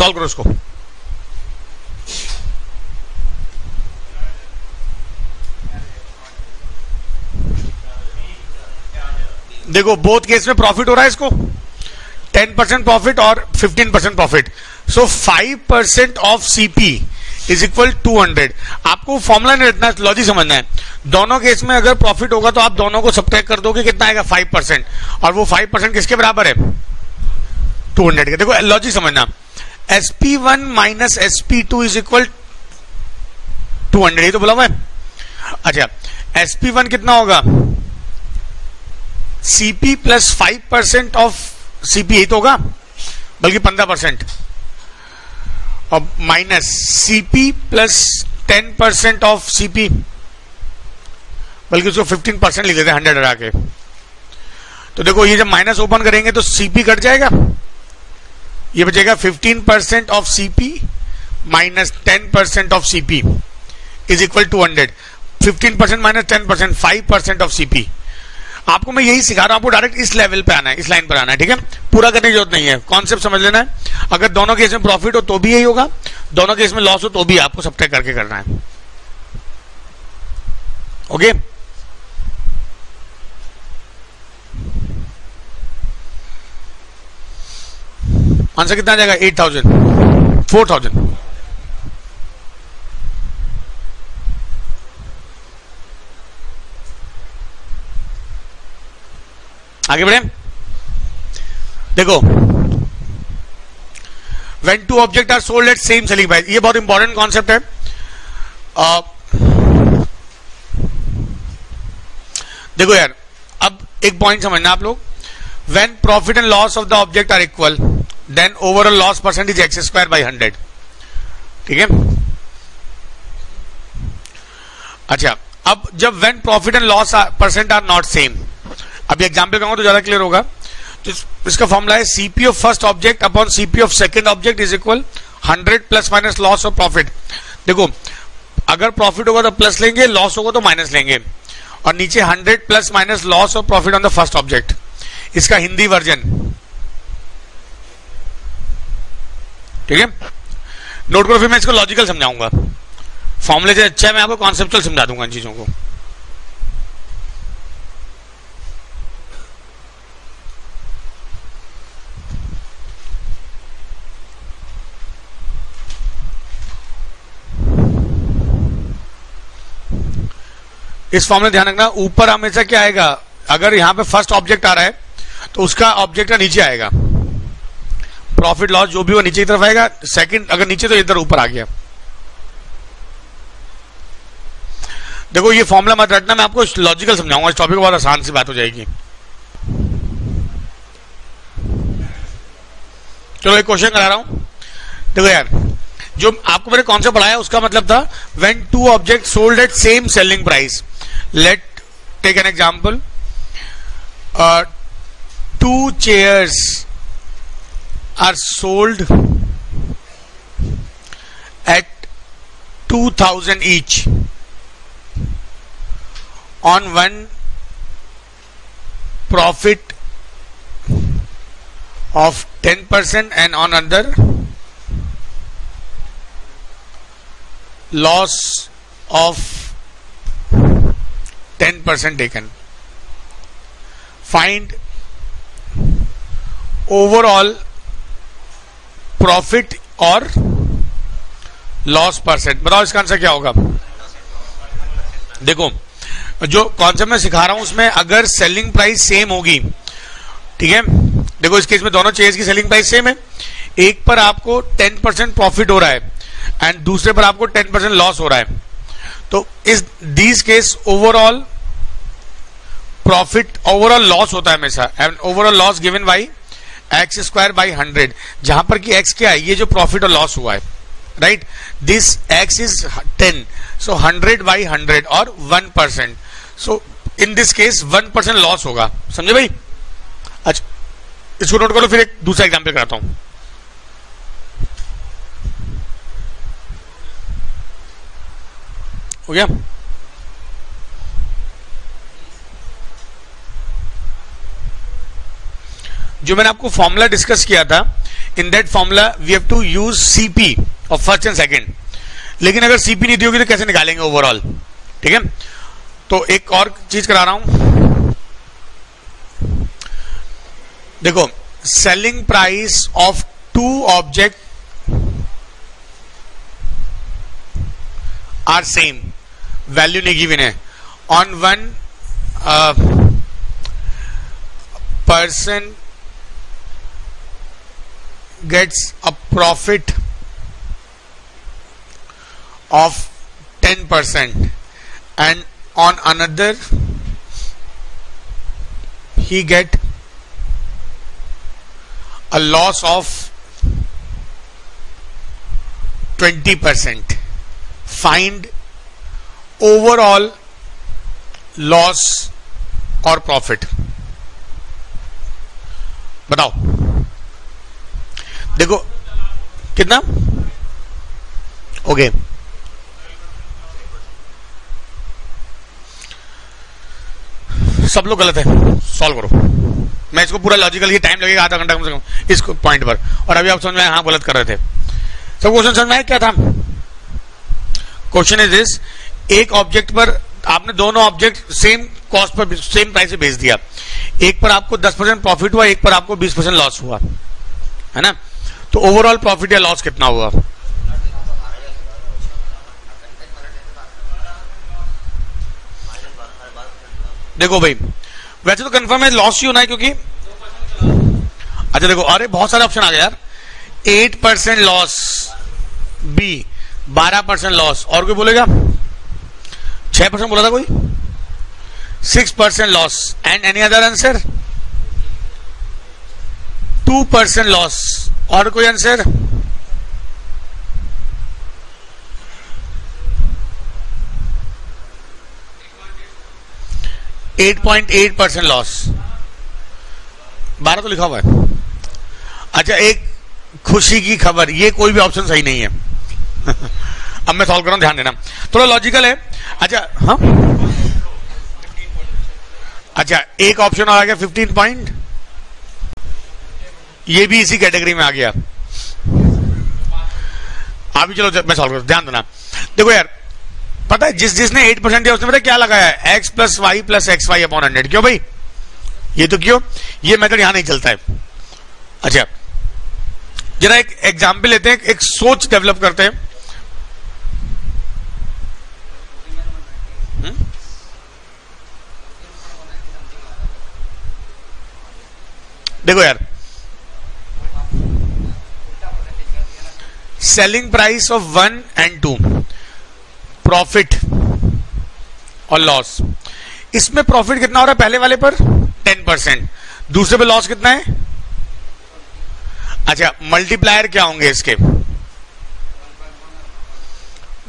Solve करो उसको। देखो बोथ केस में प्रॉफिट हो रहा है इसको, 10% प्रॉफिट और 15% profit. So 5% of CP is equal 200। आपको फॉर्मूला नहीं रखना, लॉजिक समझना है। दोनों केस में अगर प्रॉफिट होगा तो आप दोनों को सब्ट्रैक्ट कर दोगे, कितना आएगा 5%, और वो 5% किसके बराबर है 200 के। देखो लॉजिक समझना, SP1 minus SP2 is equal 200, ये तो बोला हुआ है। अच्छा SP1 कितना होगा, CP प्लस 5% ऑफ CP, यही तो होगा, बल्कि 15%, और minus CP plus 10% of CP, बल्कि उसको 15% लिख देते हैं 100 हटा के। तो देखो ये जब माइनस ओपन करेंगे तो CP कट जाएगा, ये बचेगा 15% of CP minus 10% of CP is equal 200। 15% minus 10%, 5% of CP। आपको मैं यही सिखा रहा हूं, आपको डायरेक्ट इस लेवल पे आना है, इस लाइन पर आना है, ठीक है। पूरा करने की जरूरत नहीं है, कॉन्सेप्ट समझ लेना है। अगर दोनों केस में प्रॉफिट हो तो भी यही होगा, दोनों केस में लॉस हो तो भी आपको सब्ट्रैक्ट करके करना है। ओके आंसर कितना आ जाएगा, 8000, 4000। आगे बढ़े। देखो when two objects are sold at same selling price, ये बहुत इंपॉर्टेंट कॉन्सेप्ट है। देखो यार, अब एक पॉइंट समझना आप लोग, when profit and loss of the object are equal then overall loss percent is x square by 100, ठीक है। अच्छा अब जब when profit and loss percent are not same, अभी एग्जाम्पल कहूंगा तो ज्यादा क्लियर होगा। तो इसका फॉर्मूला है CP of first object upon CP of second object is equal 100 plus minus loss of profit. देखो अगर प्रॉफिट होगा तो प्लस लेंगे, लॉस होगा तो माइनस लेंगे, और नीचे 100 plus minus loss of profit on the first object, इसका हिंदी वर्जन, ठीक है। नोट करो, फिर मैं इसको लॉजिकल समझाऊंगा। फॉर्मूले से अच्छा है मैं आपको कॉन्सेप्चुअल समझा दूंगा इन चीजों को। इस फॉर्मूले ध्यान रखना, ऊपर हमेशा क्या आएगा, अगर यहां पे फर्स्ट ऑब्जेक्ट आ रहा है तो उसका ऑब्जेक्ट का नीचे आएगा, प्रॉफिट लॉस जो भी वो नीचे की तरफ आएगा, सेकंड अगर नीचे तो इधर ऊपर आ गया। देखो ये फॉर्मूला मत रटना, मैं आपको लॉजिकल समझाऊंगा, इस टॉपिक बहुत आसान सी बात हो जाएगी। चलो एक क्वेश्चन करा रहा हूं। देखो यार, जो आपको मैंने कॉन्सेप्ट पढ़ाया उसका मतलब था when two object sold at same selling price. Let take an example, 2 chairs are sold at 2000 each on one profit of 10% and on other loss of 10% taken. Find overall profit और loss percent. बताओ इसका answer क्या होगा। देखो जो concept मैं सिखा रहा हूं उसमें अगर सेलिंग प्राइस सेम होगी, ठीक है, देखो इस केस में दोनों चेयर्स की सेलिंग प्राइस सेम है, एक पर आपको 10% प्रॉफिट हो रहा है एंड दूसरे पर आपको 10% लॉस हो रहा है, तो इस this case overall profit overall loss होता है हमेशा, and overall loss given by x square by 100, जहां पर कि एक्स क्या है, ये जो प्रॉफिट और लॉस हुआ है, right, this x is 10, so 100 by 100 और 1%, सो इन दिस केस 1% लॉस होगा। समझे भाई। अच्छा इसको नोट करो, फिर एक दूसरा एग्जाम्पल कराता हूं। हो गया। जो मैंने आपको फॉर्मूला डिस्कस किया था in that formula we have to use CP of first and second, लेकिन अगर सीपी नहीं दी होगी तो कैसे निकालेंगे ओवरऑल, ठीक है। तो एक और चीज करा रहा हूं, देखो selling price of two object are same, value नहीं गिवन है, on one person gets a profit of 10% and on another he get a loss of 20%. Find overall loss or profit. बताओ, देखो कितना, ओके सब लोग गलत है, सॉल्व करो। मैं इसको पूरा लॉजिकल, ये टाइम लगेगा आधा घंटा कम से कम इस पॉइंट पर, और अभी आप समझ में हाँ गलत कर रहे थे। सब क्वेश्चन समझ में आया क्या था? क्वेश्चन इज दिस, एक ऑब्जेक्ट पर आपने दोनों object same cost per same price से बेच दिया, एक पर आपको 10% प्रॉफिट हुआ, एक पर आपको 20% लॉस हुआ, है ना। तो ओवरऑल प्रॉफिट या लॉस कितना हुआ? देखो भाई, वैसे तो कंफर्म है लॉस ही होना है, क्योंकि अच्छा देखो, अरे बहुत सारे ऑप्शन आ गए यार, 8% लॉस, बी 12% लॉस, और कोई बोलेगा 6% बोला था कोई, 6% loss, and any other answer 2% loss, और कोई आंसर? %8.8 लॉस, 12 तो लिखा हुआ है। अच्छा, एक खुशी की खबर, ये कोई भी ऑप्शन सही नहीं है। अब मैं सॉल्व कर रहा हूं, ध्यान देना, थोड़ा लॉजिकल है। अच्छा हाँ, अच्छा एक ऑप्शन और आ गया 15 पॉइंट, ये भी इसी कैटेगरी में आ गया। अभी चलो मैं सॉल्व कर, ध्यान देना। देखो यार, पता है जिसने 8% दिया उसने पता क्या लगाया है, x plus y plus x y upon 100। क्यों भाई? ये तो क्यों, ये मेथड यहां नहीं चलता है। अच्छा जरा एक एग्जाम्पल लेते हैं, एक सोच डेवलप करते हैं। देखो यार, selling price of 1 and 2, profit और लॉस। इसमें प्रॉफिट कितना हो रहा है? पहले वाले पर 10%, दूसरे पे लॉस कितना है? अच्छा, मल्टीप्लायर क्या होंगे इसके?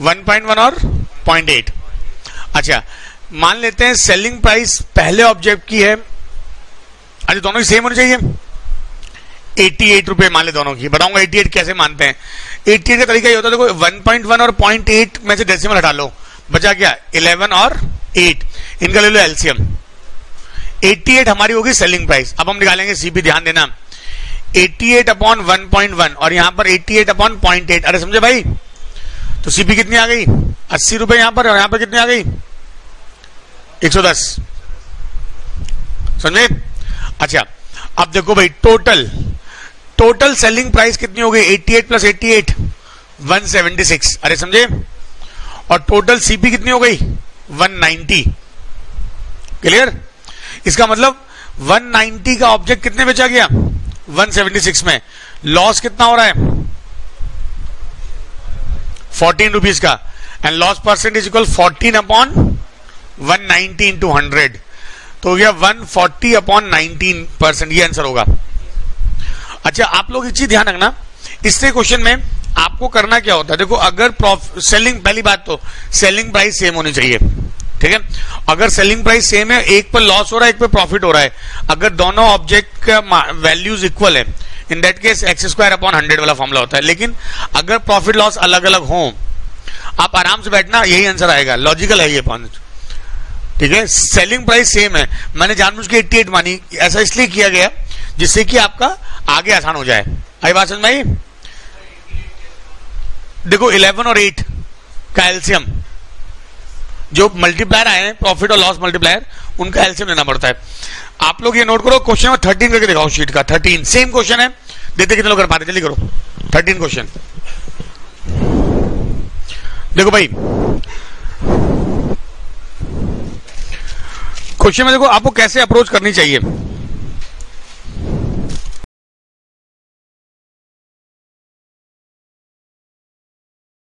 1.1 और 0.8। अच्छा मान लेते हैं सेलिंग प्राइस पहले ऑब्जेक्ट की है, अच्छा दोनों ही सेम होनी चाहिए, 88 रुपए मान ले दोनों की। बताऊंगा 88 कैसे मानते हैं। 88 का तरीका ये होता है, देखो 1.1 और 0.8 में से डेसिमल हटा लो, बचा क्या? 11 और 8, इनका ले लो एलसीएम। 88 हमारी होगी सेलिंग प्राइस। अब हम निकालेंगे सीपी, ध्यान देना, 88 अपॉन 1.1 और यहां पर 88 अपॉन 0.8। अरे समझे भाई? तो सीपी कितनी आ गई? 80 रुपए यहां पर, और यहां पर कितनी आ गई? 110। समझे? अच्छा अब देखो भाई, टोटल सेलिंग प्राइस कितनी हो गई? 88 प्लस 88 176। अरे समझे? और टोटल सीपी कितनी हो गई? 190। क्लियर? इसका मतलब 190 का ऑब्जेक्ट कितने बेचा गया? 176 में। लॉस कितना हो रहा है? 14 रुपीज का, and loss percentage equal 14 upon 190 into 100, तो हो गया 140 अपॉन 19%। ये आंसर होगा। अच्छा आप लोग एक चीज ध्यान रखना, इससे क्वेश्चन में आपको करना क्या होता है, देखो अगर सेलिंग, पहली बात तो सेलिंग प्राइस सेम होनी चाहिए, ठीक है। अगर सेलिंग प्राइस सेम है, एक पर लॉस हो रहा है, एक पर प्रॉफिट हो रहा है, अगर दोनों ऑब्जेक्ट का वैल्यूज इक्वल है, in that case x² upon 100 वाला फॉर्मूला होता है। लेकिन अगर प्रॉफिट लॉस अलग अलग हो, आप आराम से बैठना, यही आंसर आएगा। लॉजिकल है ये पॉइंट, ठीक है। सेलिंग प्राइस सेम है, मैंने जानबूझ के 88 मानी, ऐसा इसलिए किया गया जिससे कि आपका आगे आसान हो जाए। आई बात समझ में आई? देखो 11 और 8 का एलसीएम, जो मल्टीप्लायर आए हैं प्रॉफिट और लॉस मल्टीप्लायर, उनका एलसीएम लेना पड़ता है। आप लोग ये नोट करो, क्वेश्चन में 13 करके दिखाओ शीट का। 13 सेम क्वेश्चन है, देखते कितने लोग कर पाते, जल्दी करो। 13 क्वेश्चन देखो भाई, क्वेश्चन में देखो आपको कैसे अप्रोच करनी चाहिए।